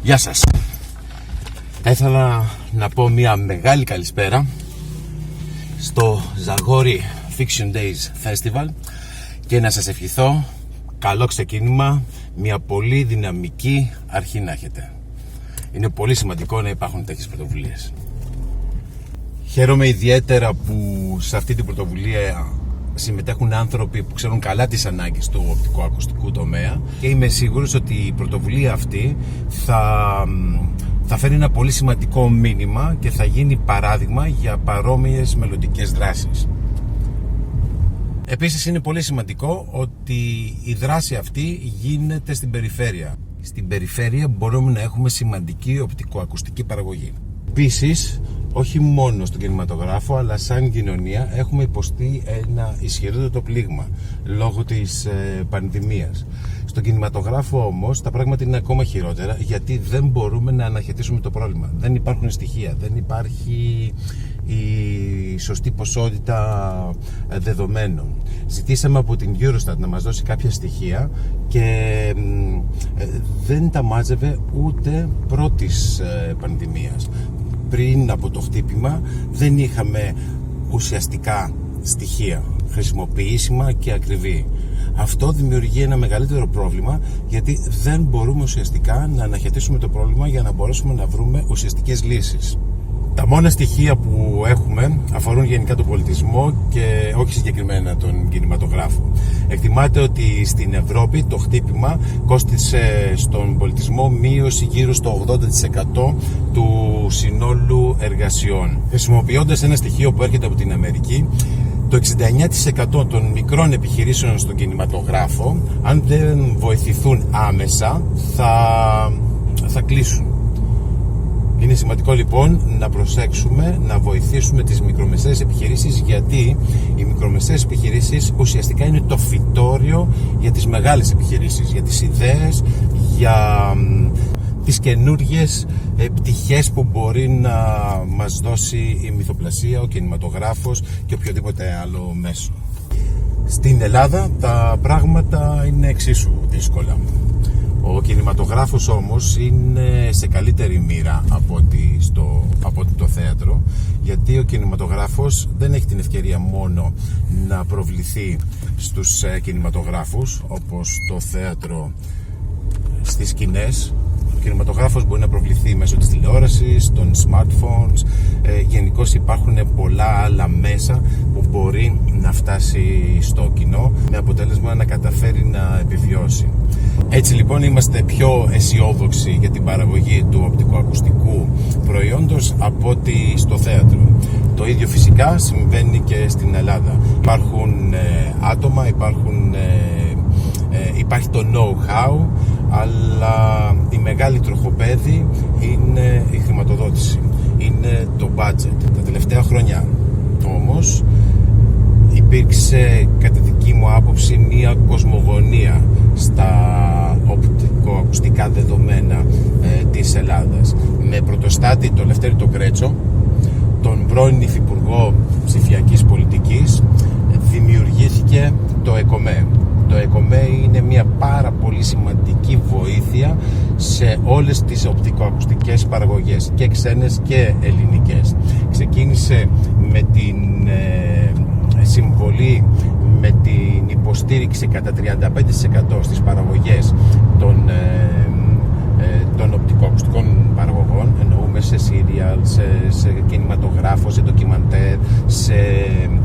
Γεια σας. Ήθελα να πω μια μεγάλη καλησπέρα στο Ζαγόρι Fiction Days Festival και να σας ευχηθώ καλό ξεκίνημα, μια πολύ δυναμική αρχή να έχετε. Είναι πολύ σημαντικό να υπάρχουν τέτοιες πρωτοβουλίες. Χαίρομαι ιδιαίτερα που σε αυτή την πρωτοβουλία συμμετέχουν άνθρωποι που ξέρουν καλά τις ανάγκες του οπτικοακουστικού τομέα και είμαι σίγουρος ότι η πρωτοβουλία αυτή θα φέρει ένα πολύ σημαντικό μήνυμα και θα γίνει παράδειγμα για παρόμοιες μελλοντικές δράσεις. Επίσης είναι πολύ σημαντικό ότι η δράση αυτή γίνεται στην περιφέρεια. Στην περιφέρεια μπορούμε να έχουμε σημαντική οπτικοακουστική παραγωγή. Επίσης, όχι μόνο στον κινηματογράφο, αλλά σαν κοινωνία έχουμε υποστεί ένα ισχυρότερο πλήγμα λόγω της πανδημίας. Στον κινηματογράφο όμως τα πράγματα είναι ακόμα χειρότερα, γιατί δεν μπορούμε να αναχαιτήσουμε το πρόβλημα. Δεν υπάρχουν στοιχεία, δεν υπάρχει η σωστή ποσότητα δεδομένων. Ζητήσαμε από την Eurostat να μας δώσει κάποια στοιχεία και δεν τα μάζευε ούτε πρώτης πανδημίας. Πριν από το χτύπημα δεν είχαμε ουσιαστικά στοιχεία χρησιμοποιήσιμα και ακριβή. Αυτό δημιουργεί ένα μεγαλύτερο πρόβλημα, γιατί δεν μπορούμε ουσιαστικά να αναχαιτήσουμε το πρόβλημα για να μπορέσουμε να βρούμε ουσιαστικές λύσεις. Τα μόνα στοιχεία που έχουμε αφορούν γενικά τον πολιτισμό και όχι συγκεκριμένα τον κινηματογράφο. Εκτιμάται ότι στην Ευρώπη το χτύπημα κόστισε στον πολιτισμό μείωση γύρω στο 80% του συνόλου εργασιών. Χρησιμοποιώντας ένα στοιχείο που έρχεται από την Αμερική, το 69% των μικρών επιχειρήσεων στον κινηματογράφο, αν δεν βοηθηθούν άμεσα, θα κλείσουν. Είναι σημαντικό λοιπόν να προσέξουμε, να βοηθήσουμε τις μικρομεσαίες επιχειρήσεις, γιατί οι μικρομεσαίες επιχειρήσεις ουσιαστικά είναι το φυτόριο για τις μεγάλες επιχειρήσεις, για τις ιδέες, για τις καινούργιες πτυχές που μπορεί να μας δώσει η μυθοπλασία, ο κινηματογράφος και οποιοδήποτε άλλο μέσο. Στην Ελλάδα τα πράγματα είναι εξίσου δύσκολα. Ο κινηματογράφος όμως είναι σε καλύτερη μοίρα από ότι το θέατρο, γιατί ο κινηματογράφος δεν έχει την ευκαιρία μόνο να προβληθεί στους κινηματογράφους όπως το θέατρο στις σκηνές. Ο κινηματογράφος μπορεί να προβληθεί μέσω της τηλεόρασης, των smartphones. Γενικώς υπάρχουν πολλά άλλα μέσα που μπορεί να φτάσει στο κοινό, με αποτέλεσμα να καταφέρει να επιβιώσει. Έτσι λοιπόν είμαστε πιο αισιόδοξοι για την παραγωγή του οπτικοακουστικού προϊόντος από ότι στο θέατρο. Το ίδιο φυσικά συμβαίνει και στην Ελλάδα. Υπάρχουν άτομα, υπάρχει το know-how, αλλά η μεγάλη τροχοπέδη είναι η χρηματοδότηση, είναι το budget. Τα τελευταία χρόνια όμως υπήρξε, κατά δική μου άποψη, μια κοσμογονία στα οπτικοακουστικά δεδομένα της Ελλάδας. Με πρωτοστάτη τον Λευτέρη τον Κρέτσο, τον πρώην Υφυπουργό Ψηφιακής Πολιτικής, δημιουργήθηκε το ΕΚΟΜΕ. Το ΕΚΟΜΕ είναι μια πάρα πολύ σημαντική βοήθεια σε όλες τις οπτικοακουστικές παραγωγές, και ξένες και ελληνικές. Ξεκίνησε με την συμβολή, με την υποστήριξη κατά 35% στις παραγωγές των οπτικοακουστικών παραγωγών. Εννοούμε σε σύριαλ, σε κινηματογράφο, σε ντοκιμαντέρ, σε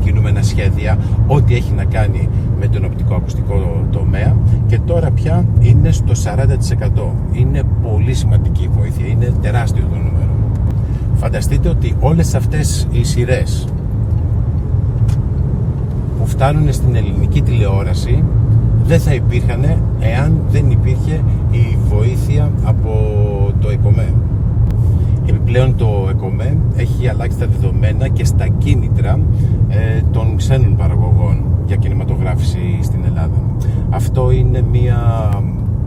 κινούμενα σχέδια, ό,τι έχει να κάνει με τον οπτικοακουστικό τομέα, και τώρα πια είναι στο 40%. Είναι πολύ σημαντική βοήθεια, είναι τεράστιο το νούμερο. Φανταστείτε ότι όλες αυτές οι σειρές που φτάνουν στην ελληνική τηλεόραση δεν θα υπήρχαν εάν δεν υπήρχε η βοήθεια από το ΕΚΟΜΕ. Επιπλέον το ΕΚΟΜΕ έχει αλλάξει τα δεδομένα και στα κίνητρα των ξένων παραγωγών για κινηματογράφηση στην Ελλάδα. Αυτό είναι μια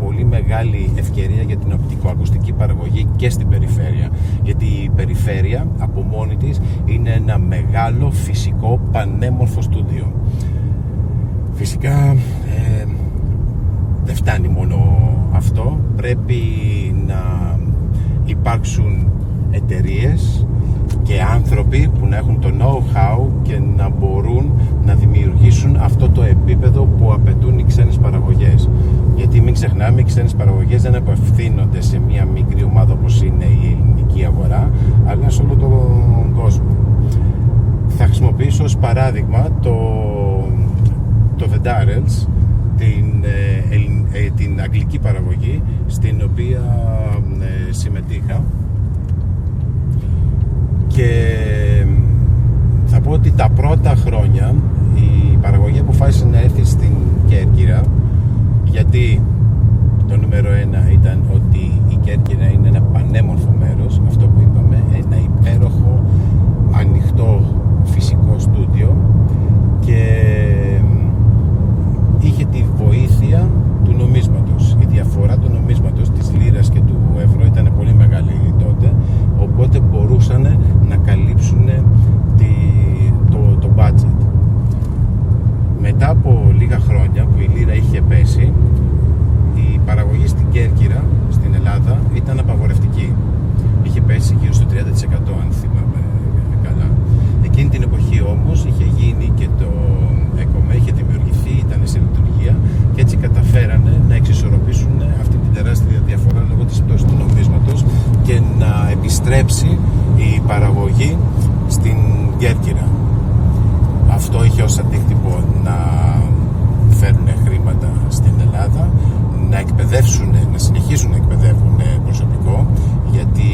πολύ μεγάλη ευκαιρία για την οπτικοακουστική παραγωγή και στην περιφέρεια, γιατί η περιφέρεια από μόνη της είναι ένα μεγάλο φυσικό πανέμορφο στούντιο. Φυσικά δεν φτάνει μόνο αυτό, πρέπει να υπάρξουν εταιρείες και άνθρωποι που να έχουν το know-how και να μπορούν να δημιουργήσουν αυτό το επίπεδο που απαιτούν οι ξένες παραγωγές. Γιατί μην ξεχνάμε, οι ξένες παραγωγές δεν απευθύνονται σε μια μικρή ομάδα όπως είναι η ελληνική αγορά, αλλά σε όλο τον κόσμο. Θα χρησιμοποιήσω ως παράδειγμα το The Darrells, την αγγλική παραγωγή στην οποία συμμετείχα, και θα πω ότι τα πρώτα χρόνια η παραγωγή αποφάσισε να έρθει στην Κέρκυρα, γιατί το νούμερο ένα ήταν ότι η Κέρκυρα είναι ένα πανέμορφο μέρος, αυτό που είπαμε, ένα υπέροχο ανοιχτό φυσικό στούντιο, και είχε τη βοήθεια του νομίσματος. Η διαφορά του νομίσματος της λίρας και του ευρώ ήταν πολύ μεγάλη τότε, οπότε μπορούσαν να καλύψουν το budget. Μετά από λίγα χρόνια που η λίρα είχε πέσει, η παραγωγή στην Κέρκυρα, στην Ελλάδα, ήταν απαγορευτική. Είχε πέσει γύρω στο 30%, αν θυμάμαι καλά. Εκείνη την εποχή όμως είχε γίνει και το ΕΚΟΜΕ, είχε δημιουργηθεί, ήταν σε λειτουργία, και έτσι καταφέρανε να εξισορροπήσουν αυτή την τεράστια διαφορά λόγω της πτώσης του νομίσματος και να επιστρέψει η παραγωγή στην Κέρκυρα. Αυτό είχε ως αντίκτυπο να φέρουν χρήματα στην Ελλάδα, να συνεχίσουν να εκπαιδεύουν προσωπικό, γιατί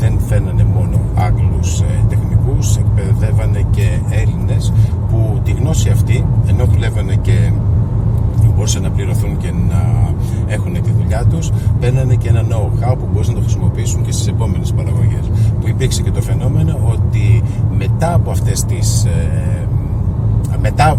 δεν φέρνανε μόνο Άγγλους τεχνικούς, εκπαιδεύανε και Έλληνες που τη γνώση αυτή, ενώ δουλεύανε και μπορούσαν να πληρωθούν και να έχουν τη δουλειά τους, παίρνανε και ένα know-how που μπορούσαν να το χρησιμοποιήσουν και στις επόμενες παραγωγές. Που υπήρξε και το φαινόμενο ότι μετά από αυτές τις μετά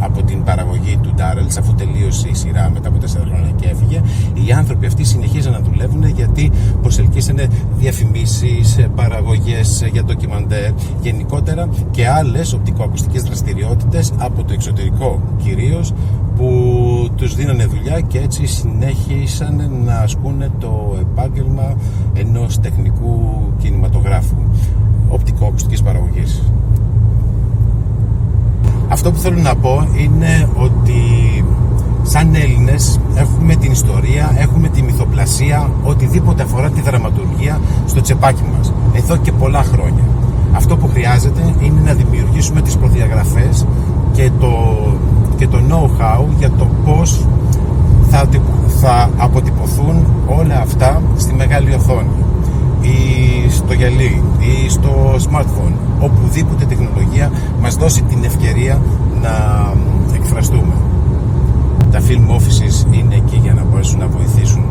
από την παραγωγή του Darrells, αφού τελείωσε η σειρά μετά από 4 χρόνια και έφυγε, οι άνθρωποι αυτοί συνεχίζαν να δουλεύουν, γιατί προσελκύσανε διαφημίσεις, παραγωγές για ντοκιμαντέρ, γενικότερα και άλλες οπτικοακουστικές δραστηριότητες από το εξωτερικό κυρίως, που τους δίνανε δουλειά, και έτσι συνέχισαν να ασκούν το επάγγελμα ενός τεχνικού κινηματογράφου οπτικοακουστικής παραγωγής. Αυτό που θέλω να πω είναι ότι σαν Έλληνες έχουμε την ιστορία, έχουμε τη μυθοπλασία, οτιδήποτε αφορά τη δραματουργία στο τσεπάκι μας εδώ και πολλά χρόνια. Αυτό που χρειάζεται είναι να δημιουργήσουμε τις προδιαγραφές και το know-how για το πώς θα αποτυπωθούν όλα αυτά στη μεγάλη οθόνη ή στο γυαλί ή στο smartphone, οπουδήποτε τεχνολογία μας δώσει την ευκαιρία να εκφραστούμε. Τα film offices είναι εκεί για να μπορέσουν να βοηθήσουν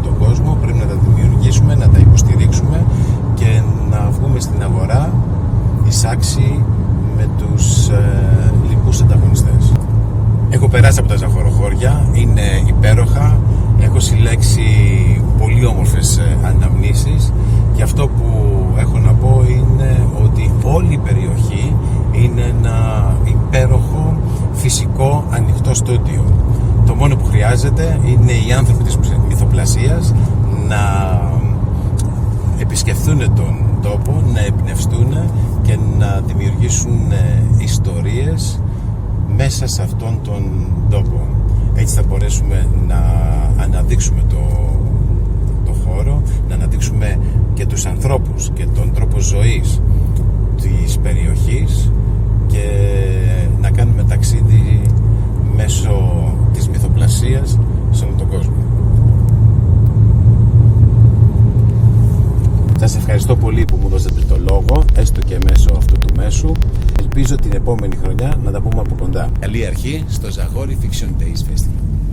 τον κόσμο. Πρέπει να τα δημιουργήσουμε, να τα υποστηρίξουμε και να βγούμε στην αγορά εισάξιοι με τους λοιπούς ανταγωνιστές. Έχω περάσει από τα ζαχοροχώρια, είναι υπέροχα, έχω συλλέξει πολύ όμορφες αναμνήσεις, και αυτό που έχω να πω είναι ότι όλη η περιοχή είναι ένα υπέροχο φυσικό ανοιχτό στούντιο. Το μόνο που χρειάζεται είναι οι άνθρωποι της μυθοπλασίας να επισκεφθούν τον τόπο, να εμπνευστούν και να δημιουργήσουν ιστορίες μέσα σε αυτόν τον τόπο. Έτσι θα μπορέσουμε να αναδείξουμε το χώρο, να αναδείξουμε και τους ανθρώπους και τον τρόπο ζωής της περιοχής, και να κάνουμε ταξίδι μέσω της μυθοπλασίας σε όλο τον κόσμο. Σας ευχαριστώ πολύ που μου δώσατε το λόγο, έστω και μέσω αυτού του μέσου. Ελπίζω την επόμενη χρονιά να τα πούμε από κοντά. Καλή αρχή στο Zagori Fiction Days Festival.